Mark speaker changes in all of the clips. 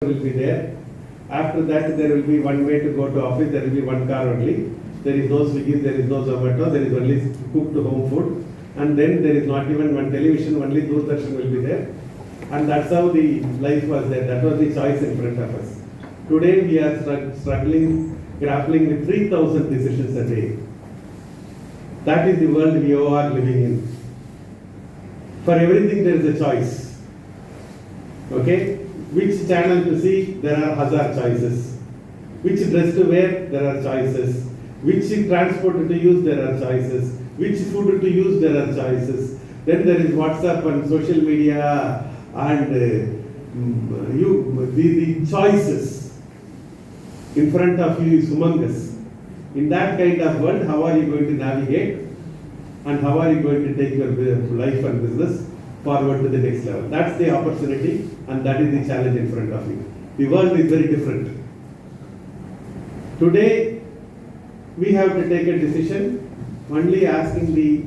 Speaker 1: will be there. After that, there will be one way to go to office. There will be one car only. There is no Swiggy, there is no Zomato, there is only cooked home food. And then there is not even one television, only Doordarshan will be there. And that's how the life was there. That was the choice in front of us. Today we are struggling, grappling with 3,000 decisions a day. That is the world we all are living in. For everything there is a choice. Okay? Which channel to see, there are hazard choices. Which dress to wear, there are choices. Which transport to use, there are choices. Which food to use, there are choices. Then there is WhatsApp and social media and the choices in front of you is humongous. In that kind of world, how are you going to navigate and how are you going to take your life and business forward to the next level? That's the opportunity and that is the challenge in front of you. The world is very different. Today, we have to take a decision only asking the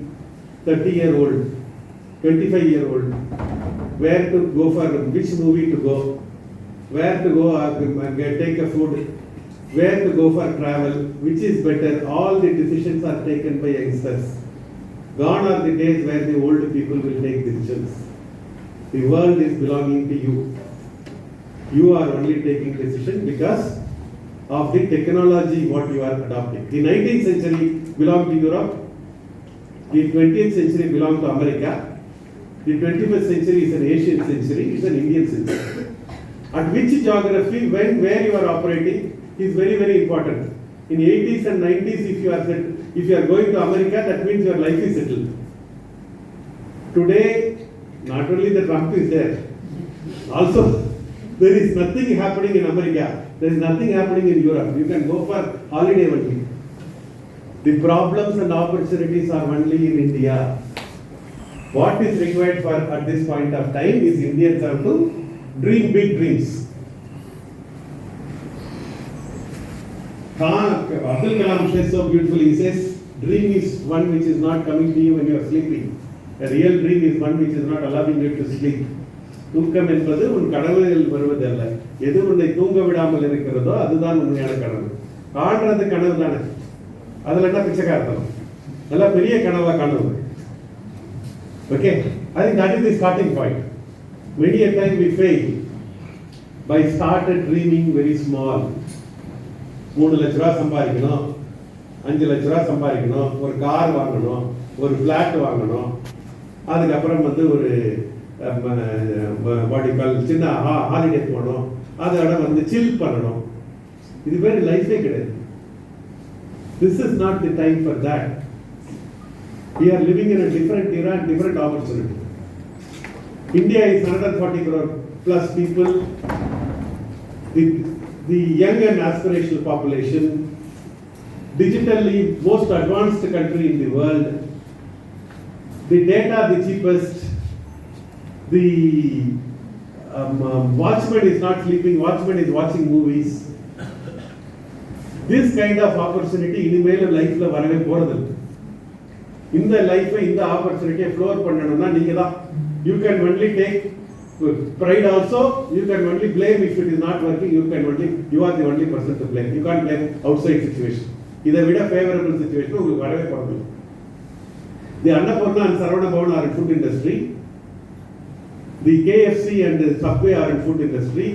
Speaker 1: 30-year-old, 25-year-old, where to go for which movie to go, where to go and take a food, where to go for travel, which is better. All the decisions are taken by youngsters. Gone are the days where the old people will take decisions. The world is belonging to you. You are only taking decision because of the technology what you are adopting. The 19th century belonged to Europe. The 20th century belonged to America. The 21st century is an Asian century, it's an Indian century. At which geography, when, where you are operating is very, very important. In 80s and 90s, if you are going to America, that means your life is settled. Today, not only the Trump is there, also there is nothing happening in America. There is nothing happening in Europe. You can go for holiday only. The problems and opportunities are only in India. What is required for at this point of time is Indians have to dream big dreams. Abdul Kalam says so beautifully, he says, dream is one which is not coming to you when you are sleeping. A real dream is one which is not allowing you to sleep. தூக்கம் என்பது உன் கனவுகள் வருவதல்ல. எது உன்னை தூங்க விடாமல் இருக்கிறதோ அதுதான் உண்மையான கனவு. காண்றது கனவு தானே. அதுல என்ன பிச்சைக்காரத்தனம்? எல்லாம் பெரிய கனவா கனவு. Okay? I think that is the starting point. Many a time we fail by started dreaming very small. 3 லட்ச ரூபாய் சம்பாதிக்கணும், 5 லட்ச ரூபாய் சம்பாதிக்கணும், ஒரு கார் வாங்கணும், ஒரு பிளாட் வாங்கணும், அதுக்கப்புறம் ஒரு சின்ன ஹாலிடே போகணும், அதோட சில் பண்ணணும். இது பேர் லைஃபே கிடையாது. This is not the time for that. We are living in a different era and different opportunity. India is 140 crore plus people. The young and aspirational population, digitally most advanced country in the world, the data the cheapest, the watchman is not sleeping, watchman is watching movies. This kind of opportunity இனிமேல் லைஃப்ல வரவே போறதில்லை. இந்த லைஃபை இந்த ஆப்பர்ச்சுனிட்டியை floor பண்ணணும்னா நீங்க தான். You can only take pride also, you can only blame if it is not working, you are the only person to blame. You can't blame outside situation. இதை விட favorable situation உங்களுக்கு வரவே போறதில்லை. The Annapurna and Saravana Bhavan are in food industry. The KFC and the Subway are in food industry.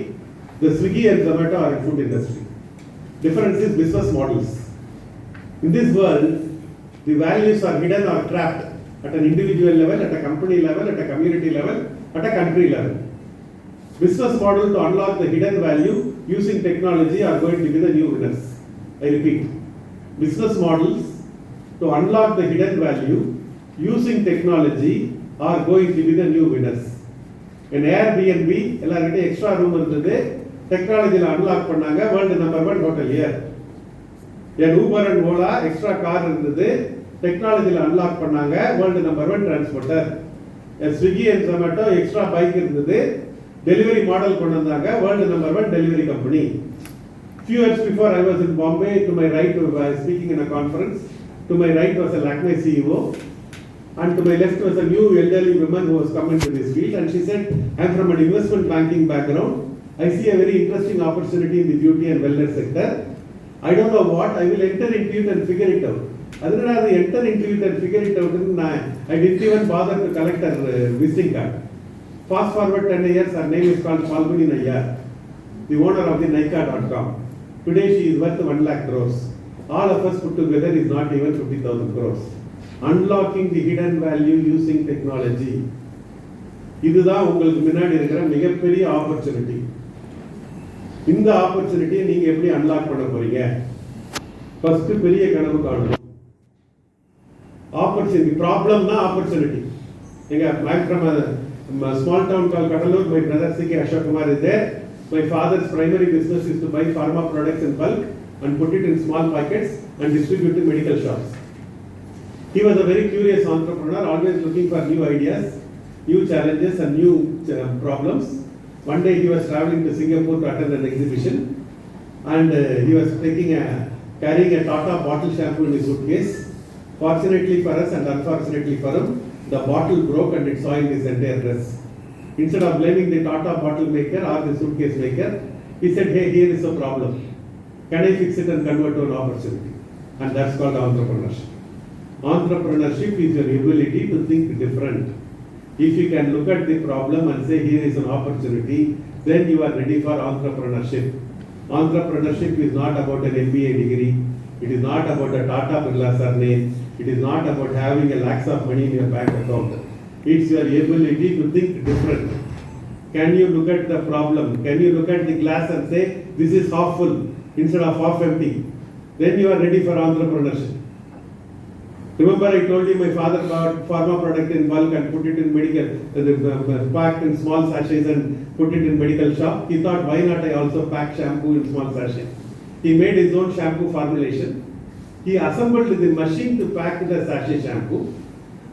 Speaker 1: The Swiggy and Zomato are in food industry. Difference is business models. In this world, the values are hidden or trapped at an individual level, at a company level, at a community level, at a country level. Business model to unlock the hidden value using technology are going to be the new winners. I repeat, business models to unlock the hidden value using technology are going to be the new winners. In Airbnb, எல்லார்கிட்ட extra room இருந்தது, டெக்னாலஜியில் unlock பண்ணாங்க, world number 1 hotel year. என் Uber and Ola extra car இருந்தது, டெக்னாலஜியில் unlock பண்ணாங்க, world number 1 transporter. Swiggy and Zomato extra bike இருந்தது, delivery model கொண்டு வந்தாங்க, world number 1 delivery company. Few years before I was in Bombay, to my right I was speaking in a conference, to my right was a Lakme CEO. And to my left was a new elderly woman who was coming to this field, and she said, I am from an investment banking background. I see a very interesting opportunity in the beauty and wellness sector. I don't know what, I will enter into it and figure it out. Other than I enter into it and figure it out, I didn't even bother to collect her visiting card. Fast forward 10 years, her name is called Falguni Nayyar, the owner of the Nykaa.com. Today she is worth 1 lakh crores. All of us put together is not even 50,000 crores. Unlocking the hidden value using technology. இதுதான் உங்களுக்கு முன்னாடி இருக்கிற மிகப்பெரிய opportunity. இந்த ஆப்பர்ச்சுனிட்டியை நீங்க எப்படி unlock பண்ண போறீங்க? ஃபர்ஸ்ட் பெரிய கனவு காணணும். ஆப்பர்ச்சுனிட்டி, ப்ராப்ளம்னா opportunity. I'm from a small town called Kadalur. My brother Cka Ckk is there. My father's primary business is to buy pharma products in bulk and put it in small packets and distribute to medical shops. He was a very curious entrepreneur, always looking for new ideas, new challenges and new problems. One day he was traveling to Singapore to attend an exhibition, and he was carrying a Tata bottle shampoo in his suitcase. Fortunately for us and unfortunately for him, the bottle broke and it soiled his entire dress. Instead of blaming the Tata bottle maker or the suitcase maker, he said, hey, here is a problem. Can I fix it and convert to an opportunity? And that's called entrepreneurship. Entrepreneurship is your ability to think different. If you can look at the problem and say, here is an opportunity, then you are ready for entrepreneurship. Entrepreneurship is not about an MBA degree. It is not about a Tata Birla surname. It is not about having a lakhs of money in your bank account. It's your ability to think different. Can you look at the problem? Can you look at the glass and say, this is half full instead of half empty? Then you are ready for entrepreneurship. Remember I told you my father bought pharma product in bulk and put it in medical, packed in small sachets and put it in medical shop. He thought, why not I also pack shampoo in small sachets? He made his own shampoo formulation. He assembled the machine to pack the sachet shampoo,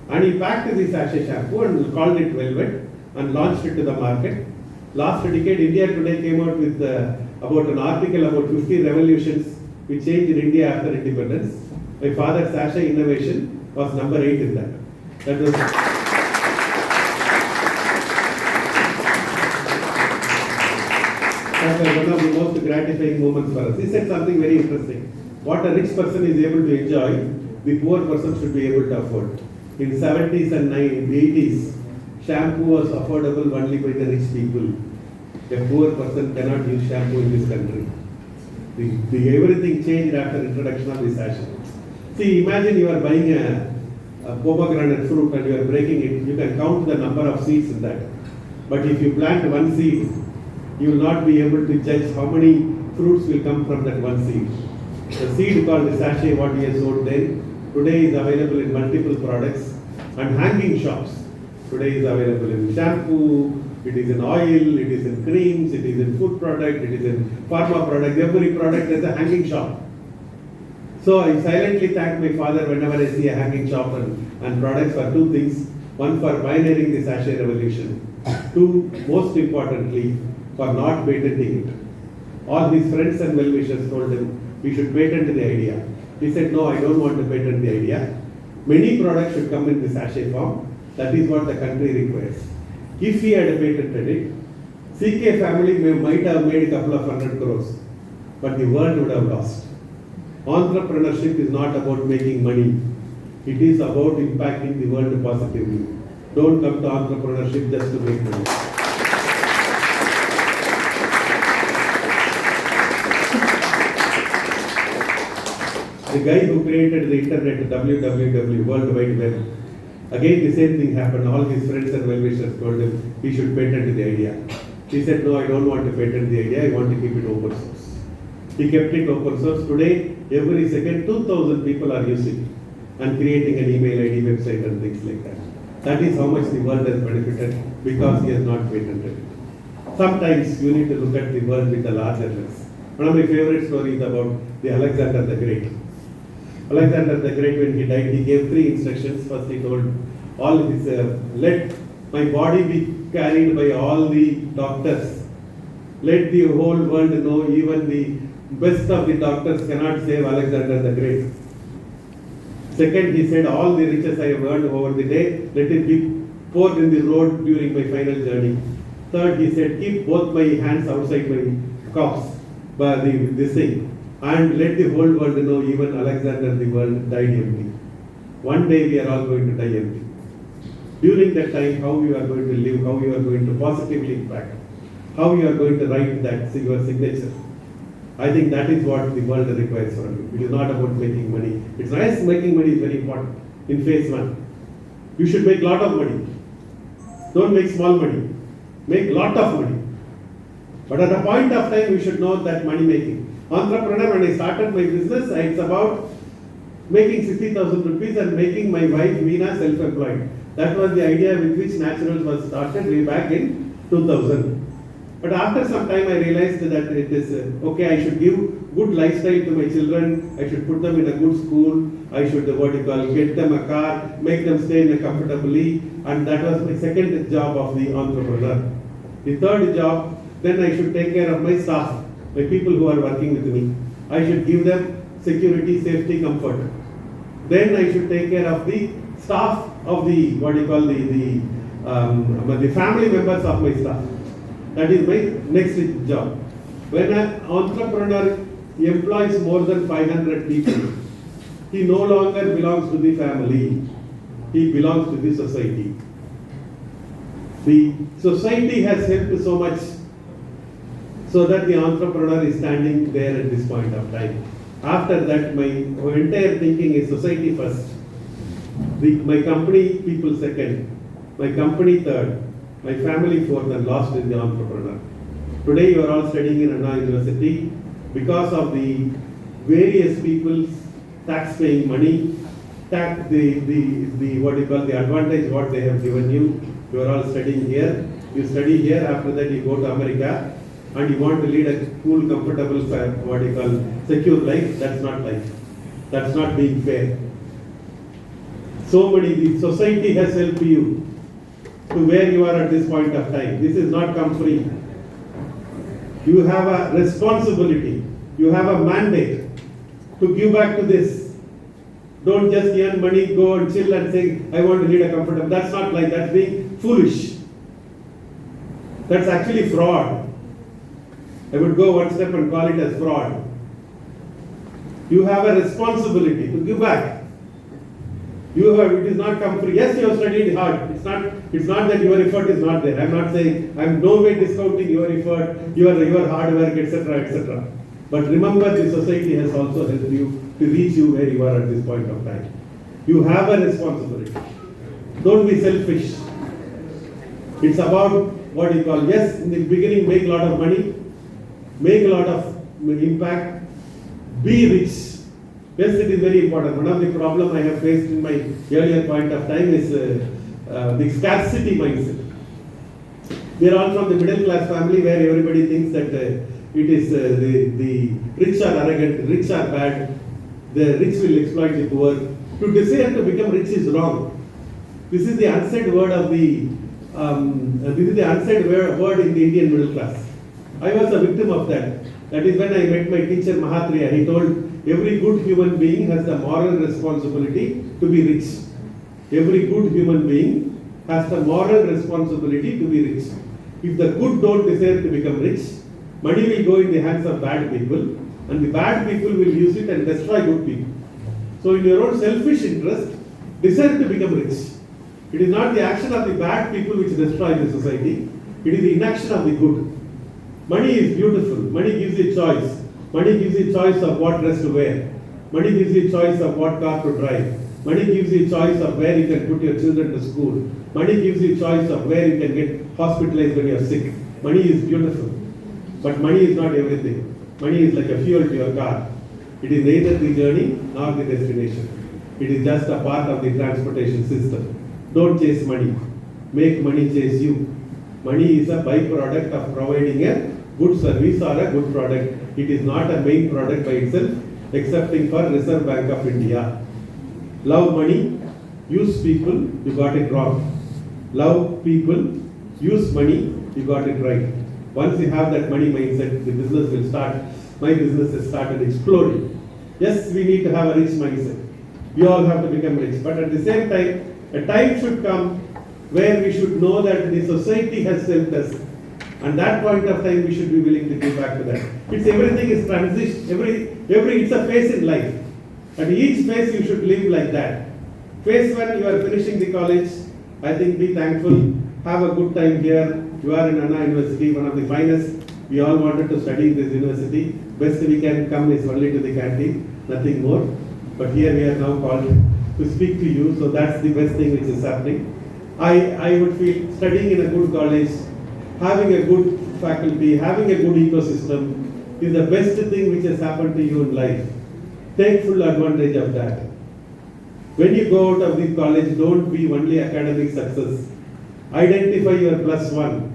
Speaker 1: and he packed the sachet shampoo and called it Velvet and launched it to the market. Last decade, India Today came out with about an article about 50 revolutions which changed in India after independence. My father's sachet innovation was number 8 in that. That was one of the most gratifying moments for us. He said something very interesting. What a rich person is able to enjoy, the poor person should be able to afford. In 70s and 80s, shampoo was affordable only by the rich people. A poor person cannot use shampoo in this country. Everything changed after introduction of this sachet. See, imagine you are buying a pomegranate fruit and you are breaking it. You can count the number of seeds in that. But if you plant one seed, you will not be able to judge how many fruits will come from that one seed. The seed called the sachet, what we have sold then, today is available in multiple products and hanging shops. Today is available in shampoo, it is in oil, it is in creams, it is in food product, it is in pharma product. Every product is a hanging shop. So I silently thank my father whenever I see a hanging shop and products for two things. One, for pioneering the sachet revolution. Two, most importantly, for not patenting it. All his friends and well-wishers told him, we should patent the idea. He said, no, I don't want to patent the idea. Many products should come in the sachet form. That is what the country requires. If he had patented it, CK family might have made a couple of 100 crores, but the world would have lost. Entrepreneurship is not about making money. It is about impacting the world positively. Don't come to entrepreneurship just to make money. The guy who created the internet, www, World Wide Web, again the same thing happened. All his friends and well-wishers told him he should patent the idea. He said, no, I don't want to patent the idea, I want to keep it open source. He kept it open source. Today, every second, 2,000 people are using and creating an email ID website and things like that. That is how much the world has benefited because he has not patented it. Sometimes you need to look at the world with a larger lens. One of my favorite stories about the Alexander the Great. Alexander the Great, when he died, he gave 3 instructions. First, he told all his, let my body be carried by all the doctors. Let the whole world know even the best of the doctors cannot save Alexander the Great. Second, he said, all the riches I have earned over the day, let it be poured in the road during my final journey. Third, he said, keep both my hands outside my cuffs, but this thing, and let the whole world know even Alexander the world died empty. One day we are all going to die empty. During that time, how you are going to live, how you are going to positively impact, how you are going to write that your signature. I think that is what the world requires from you. It is not about making money. It's nice, making money is very important in phase one. You should make lot of money. Don't make small money. Make lot of money. But at a point of time, you should know that money making. Entrepreneur, when I started my business, it's about making 60,000 rupees and making my wife Veena self-employed. That was the idea with which Naturals was started way back in 2000. But after some time I realized that it is okay, I should give good lifestyle to my children, I should put them in a good school, I should get them a car, make them stay in a comfortably, and that was my second job of the entrepreneur. The third job, then I should take care of my staff, my people who are working with me. I should give them security, safety, comfort. Then I should take care of the staff of the the family members of my staff. That is my next job. When an entrepreneur employs more than 500 people, he no longer belongs to the family. He belongs to the society. The society has helped so much so that the entrepreneur is standing there at this point of time. After that, my entire thinking is society first. My company people second. My company third. My family fourth, and last is the entrepreneur. Today you are all studying in Anna University because of the various people's tax paying money, the advantage what they have given you. You are all studying here. You study here, after that you go to America and you want to lead a cool, comfortable, secure life. That's not life. That's not being fair. The society has helped you to where you are at this point of time. This is not come free. You have a responsibility. You have a mandate to give back to this. Don't just earn money, go and chill and say, I want to lead a comfortable. That's not like that. That's being foolish. That's actually fraud. I would go one step and call it as fraud. You have a responsibility to give back. It is not come free. Yes, you have studied hard. It's not that your effort is not there. I'm not saying, I'm no way discounting your effort, your hard work, etc., etc. But remember, the society has also helped you to reach you where you are at this point of time. You have a responsibility. Don't be selfish. It's about yes, in the beginning, make a lot of money, make a lot of impact, be rich. Yes, it is very important. One of the problems I have faced in my earlier point of time is the scarcity mindset. We are all from the middle class family where everybody thinks that it is the rich are arrogant, rich are bad, the rich will exploit the poor. To desire to become rich is wrong. This is the unsaid word of the word in the Indian middle class. I was a victim of that. That is when I met my teacher Mahatriya. He told, every good human being has the moral responsibility to be rich. Every good human being has the moral responsibility to be rich. If the good don't desire to become rich, money will go in the hands of bad people, and the bad people will use it and destroy good people. So in your own selfish interest, desire to become rich. It is not the action of the bad people which destroy the society. It is the inaction of the good. Money is beautiful. Money gives you choice. Money gives you choice of what dress to wear. Money gives you choice of what car to drive. Money gives you choice of where you can put your children to school. Money gives you choice of where you can get hospitalized when you are sick. Money is beautiful. But money is not everything. Money is like a fuel to your car. It is neither the journey nor the destination. It is just a part of the transportation system. Don't chase money. Make money chase you. Money is a byproduct of providing a good service or a good product. It is not a main product by itself, excepting for Reserve Bank of India. Love money, use people, you got it wrong. Love people, use money, you got it right. Once you have that money mindset, the business will start. My business has started exploding. Yes, we need to have a rich mindset. We all have to become rich. But at the same time, a time should come where we should know that the society has helped us. And that point of time, we should be willing to give back to that. It's everything is transition. It's a phase in life. At each phase, you should live like that. Phase 1, you are finishing the college. I think be thankful. Have a good time here. You are in Anna University, one of the finest. We all wanted to study in this university. Best we can come is only to the canteen, nothing more. But here we are now called to speak to you, so that's the best thing which is happening. I would feel studying in a good college, having a good faculty, having a good ecosystem is the best thing which has happened to you in life. Take full advantage of that. When you go out of the college, don't be only academic success. Identify your plus one.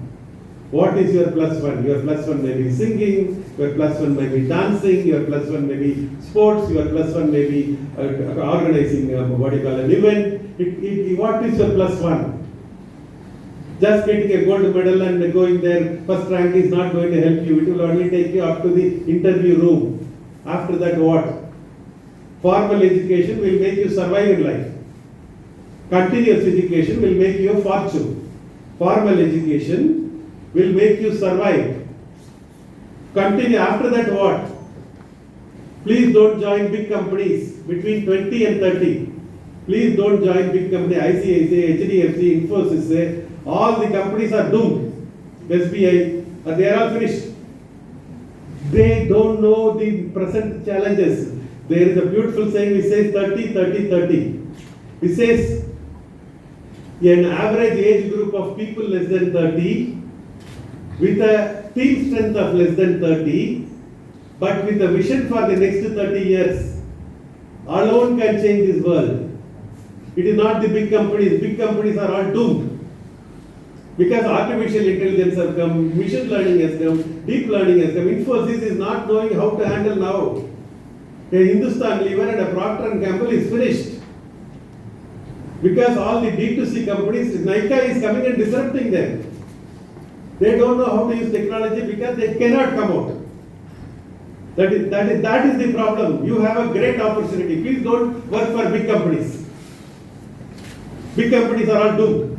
Speaker 1: What is your plus one? Your plus one may be singing, your plus one may be dancing, your plus one may be sports, your plus one may be organizing an event. What is your plus one? Just getting a gold medal and going there, first rank is not going to help you. It will only take you up to the interview room. After that, what? Formal education will make you survive in life. Continuous education will make you a fortune. Formal education will make you survive. Continue. After that, what? Please don't join big companies between 20 and 30. Please don't join big companies. ICICI, HDFC, Infosys, all the companies are doomed. SBI, they are all finished. They don't know the present challenges. There is a beautiful saying which says 30, 30, 30. It says an average age group of people less than 30 with a team strength of less than 30, but with a vision for the next 30 years, alone can change this world. It is not the big companies. Big companies are all doomed. Because artificial intelligence has come, machine learning has come, deep learning has come. Infosys is not knowing how to handle now. A Hindustan Lever and a Procter & Gamble is finished. Because all the D2C companies, Cka is coming and disrupting them. They don't know how to use technology because they cannot come out. That is the problem. You have a great opportunity. Please don't work for big companies. Big companies are all doomed.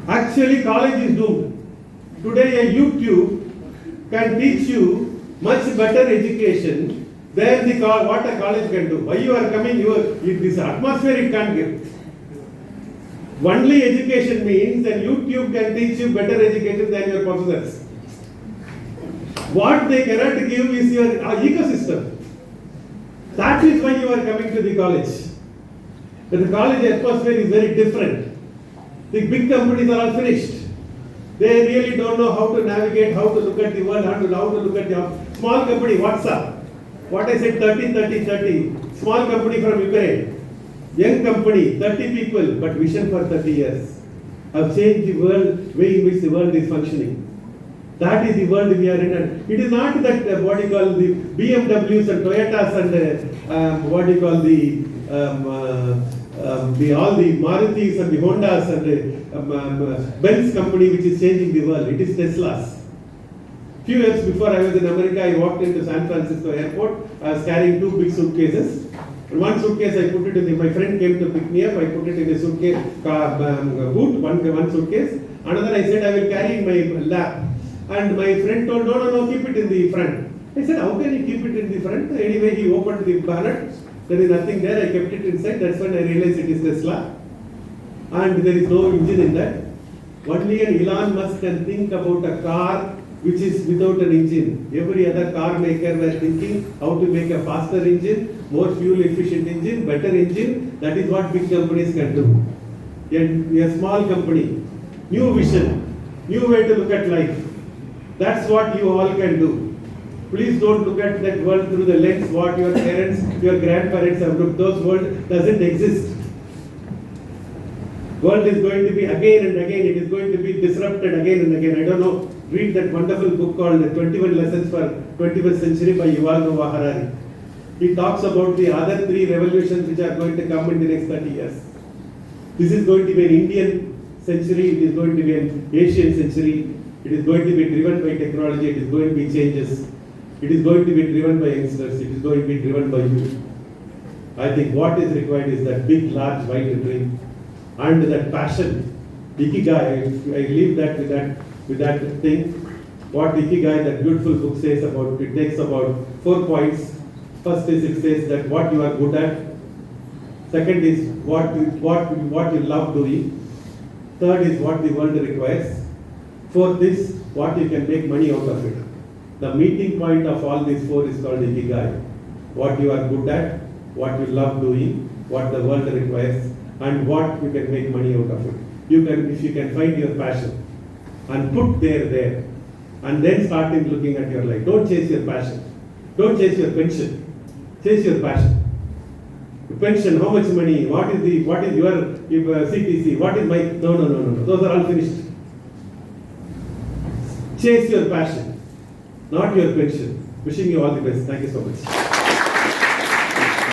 Speaker 1: Actually, college is doomed. Today, a YouTube can teach you much better education than what a college can do. Why you are coming? This atmosphere it can't give. Only education means that YouTube can teach you better education than your professors. What they cannot give is your ecosystem. That is why you are coming to the college. But the college atmosphere is very different. The big companies are all finished. They really don't know how to navigate, how to look at the world, how to look at the small company, WhatsApp. What I said, 30, 30, 30. Small company from Ukraine. Young company, 30 people, but vision for 30 years. Have changed the world, way in which the world is functioning. That is the world we are in. And it is not that what you call the BMWs and Toyotas and all the Marutis and the Hondas and the Benz company which is changing the world. It is Tesla's. Few years before I was in America, I walked into San Francisco airport. I was carrying 2 big suitcases. In one suitcase, I put it in my friend came to pick me up. I put it in a suitcase boot, one suitcase. Another I said I will carry in my lap. And my friend told, no, keep it in the front. I said, how can you keep it in the front? Anyway, he opened the bonnet. There is nothing there. I kept it inside. That's when I realized it is Tesla. And there is no engine in that. Only an Elon Musk can think about a car which is without an engine. Every other car maker were thinking how to make a faster engine, more fuel efficient engine, better engine. That is what big companies can do. A small company, new vision, new way to look at life. That's what you all can do. Please don't look at that world through the lens what your parents, your grandparents have looked. Those world doesn't exist. World is going to be again and again, it is going to be disrupted again and again. I don't know, read that wonderful book called 21 Lessons for 21st Century by Yuval Noah Harari. He talks about the other 3 revolutions which are going to come in the next 30 years. This is going to be an Indian century, it is going to be an Asian century, it is going to be driven by technology, it is going to be changes, it is going to be driven by youngsters, it is going to be driven by youth. I think what is required is that big, large, wide dream and that passion. Ikigai, I leave that with that with that thing. What Ikigai, that beautiful book says about, it takes about 4 points. First is it says that what you are good at. Second is what you love doing. Third is what the world requires. Fourth is what you can make money out of it. The meeting point of all these 4 is called Ikigai. What you are good at, what you love doing, what the world requires, and what you can make money out of it. You can, if you can find your passion and put there, and then start in looking at your life. Don't chase your passion. Don't chase your pension. Chase your passion. Pension, how much money? What is your CTC? What is my? No. Those are all finished. Chase your passion, not your pension. Wishing you all the best. Thank you so much.